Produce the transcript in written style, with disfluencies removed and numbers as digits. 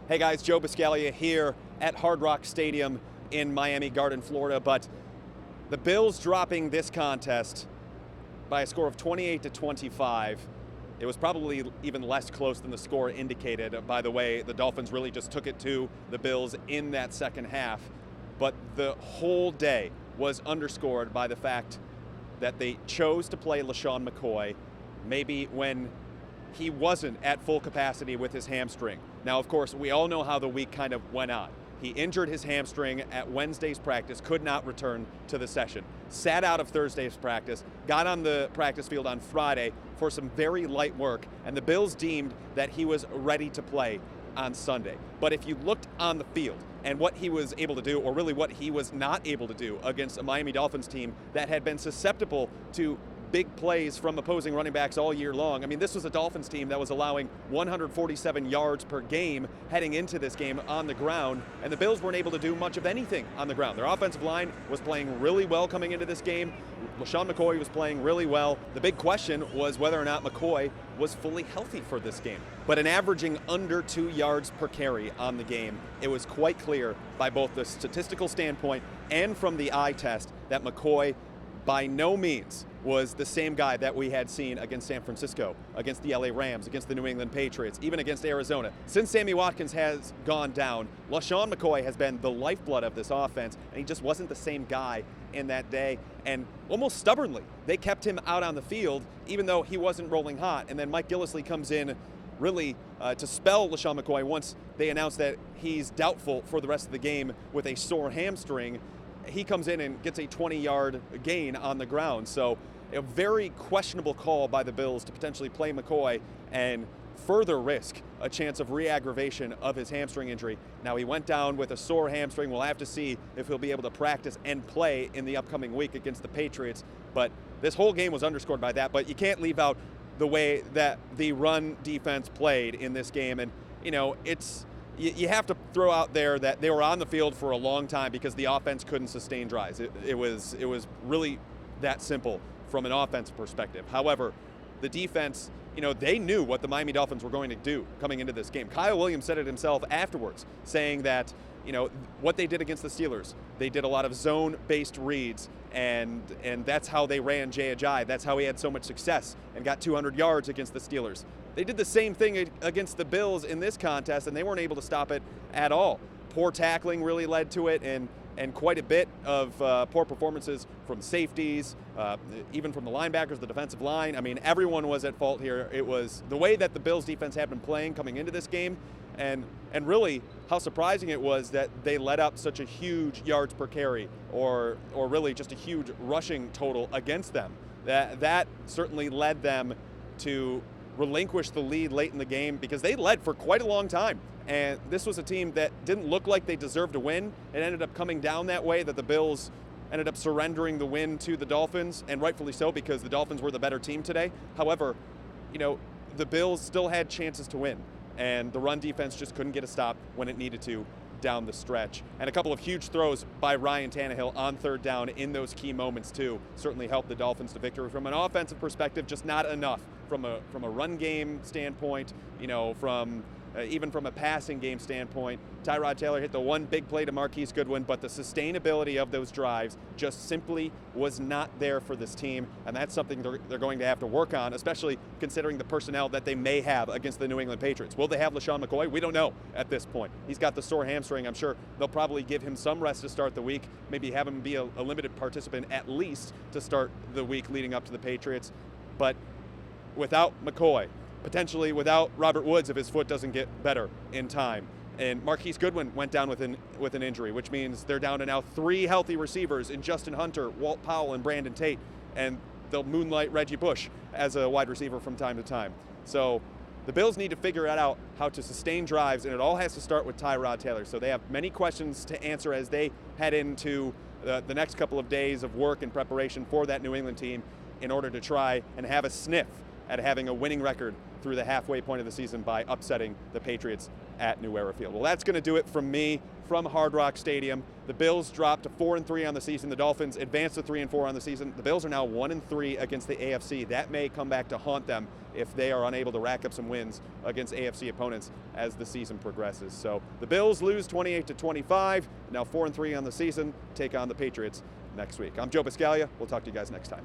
Hey guys, Joe Buscaglia here at Hard Rock Stadium in Miami Garden, Florida. But the Bills dropping this contest by a score of 28-25. It was probably even less close than the score indicated. By the way, the Dolphins really just took it to the Bills in that second half. But the whole day was underscored by the fact that they chose to play LeSean McCoy maybe when he wasn't at full capacity with his hamstring. Now, of course, we all know how the week kind of went on. He injured his hamstring at Wednesday's practice, could not return to the session, sat out of Thursday's practice, got on the practice field on Friday for some very light work, and the Bills deemed that he was ready to play on Sunday. But if you looked on the field and what he was able to do, or really what he was not able to do against a Miami Dolphins team that had been susceptible to big plays from opposing running backs all year long. I mean, this was a Dolphins team that was allowing 147 yards per game heading into this game on the ground, and the Bills weren't able to do much of anything on the ground. Their offensive line was playing really well coming into this game. LeSean McCoy was playing really well. The big question was whether or not McCoy was fully healthy for this game. But in averaging under 2 yards per carry on the game, it was quite clear by both the statistical standpoint and from the eye test that McCoy by no means was the same guy that we had seen against San Francisco, against the LA Rams, against the New England Patriots, even against Arizona. Since Sammy Watkins has gone down, LeSean McCoy has been the lifeblood of this offense, and he just wasn't the same guy in that day. And almost stubbornly, they kept him out on the field, even though he wasn't rolling hot. And then Mike Gillislee comes in really to spell LeSean McCoy once they announced that he's doubtful for the rest of the game with a sore hamstring. He comes in and gets a 20-yard gain on the ground. So a very questionable call by the Bills to potentially play McCoy and further risk a chance of re-aggravation of his hamstring injury. Now, he went down with a sore hamstring. We'll have to see if he'll be able to practice and play in the upcoming week against the Patriots. But this whole game was underscored by that. But you can't leave out the way that the run defense played in this game. And, you know, you have to throw out there that they were on the field for a long time because the offense couldn't sustain drives. It was really that simple from an offensive perspective. However, the defense, you know, they knew what the Miami Dolphins were going to do coming into this game. Kyle Williams said it himself afterwards, saying that, you know, what they did against the Steelers, they did a lot of zone-based reads, and that's how they ran Jay Ajayi. That's how he had so much success and got 200 yards against the Steelers. They did the same thing against the Bills in this contest, and they weren't able to stop it at all. Poor tackling really led to it, and quite a bit of poor performances from safeties, even from the linebackers, the defensive line. I mean, everyone was at fault here. It was the way that the Bills defense had been playing coming into this game, and really how surprising it was that they let up such a huge yards per carry or really just a huge rushing total against them. That certainly led them to relinquish the lead late in the game because they led for quite a long time. And this was a team that didn't look like they deserved to win. It ended up coming down that way, that the Bills ended up surrendering the win to the Dolphins, and rightfully so because the Dolphins were the better team today. However, you know, the Bills still had chances to win, and the run defense just couldn't get a stop when it needed to down the stretch. And a couple of huge throws by Ryan Tannehill on third down in those key moments too certainly helped the Dolphins to victory. From an offensive perspective, just not enough from a run game standpoint, you know, from even from a passing game standpoint. Tyrod Taylor hit the one big play to Marquise Goodwin, but the sustainability of those drives just simply was not there for this team, and that's something they're going to have to work on, especially considering the personnel that they may have against the New England Patriots. Will they have LeSean McCoy? We don't know at this point. He's got the sore hamstring. I'm sure they'll probably give him some rest to start the week, maybe have him be a limited participant at least to start the week leading up to the Patriots. But without McCoy, potentially without Robert Woods if his foot doesn't get better in time, and Marquise Goodwin went down with an injury, which means they're down to now 3 healthy receivers in Justin Hunter, Walt Powell, and Brandon Tate, and they'll moonlight Reggie Bush as a wide receiver from time to time. So the Bills need to figure out how to sustain drives, and it all has to start with Tyrod Taylor. So they have many questions to answer as they head into the next couple of days of work and preparation for that New England team in order to try and have a sniff at having a winning record through the halfway point of the season by upsetting the Patriots at New Era Field. Well, that's going to do it from me from Hard Rock Stadium. The Bills dropped to 4-3 on the season. The Dolphins advanced to 3-4 on the season. The Bills are now 1-3 against the AFC. That may come back to haunt them if they are unable to rack up some wins against AFC opponents as the season progresses. So the Bills lose 28-25, now 4-3 on the season, take on the Patriots next week. I'm Joe Buscaglia. We'll talk to you guys next time.